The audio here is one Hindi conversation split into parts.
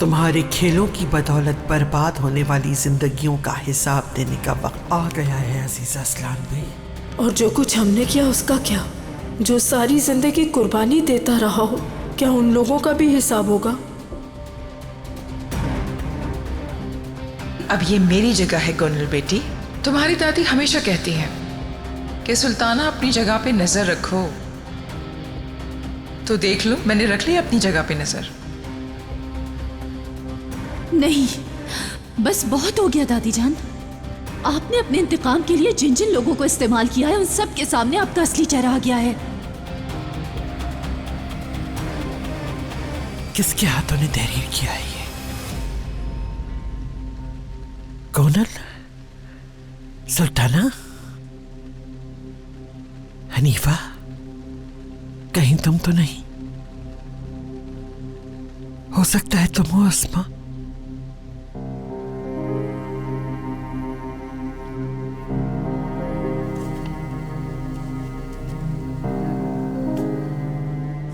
तुम्हारे खेलों की बदौलत बर्बाद होने वाली जिंदगियों का हिसाब देने का वक्त आ गया है अजीजा असलान भाई। और जो कुछ हमने किया उसका क्या? जो सारी जिंदगी कुर्बानी देता रहा हो, क्या उन लोगों का भी हिसाब होगा? अब ये मेरी जगह है गोनल बेटी। तुम्हारी दादी हमेशा कहती हैं कि सुल्ताना अपनी जगह पे नजर रखो, तो देख लो मैंने रख ली अपनी जगह पे नजर। नहीं, बस बहुत हो गया दादी जान। आपने अपने इंतकाम के लिए जिन जिन लोगों को इस्तेमाल किया है उन सब के सामने आपका असली चेहरा आ गया है। किसके हाथों ने तहरीर किया है ये? गोनल, सुल्ताना, हनीफा, कहीं तुम तो नहीं? हो सकता है तुम हो अस्मा।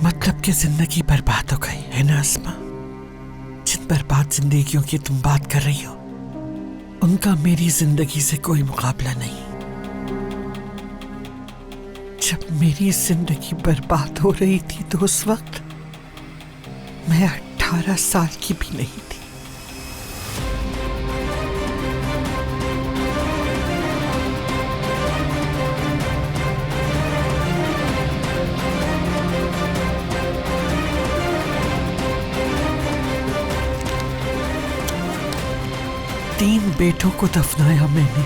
मतलब कि जिंदगी बर्बाद हो गई है ना अस्मा? जिन बर्बाद जिंदगियों की तुम बात कर रही हो उनका मेरी जिंदगी से कोई मुकाबला नहीं। जब मेरी जिंदगी बर्बाद हो रही थी तो उस वक्त मैं 18 साल की भी नहीं थी। तीन बेटों को दफनाया मैंने,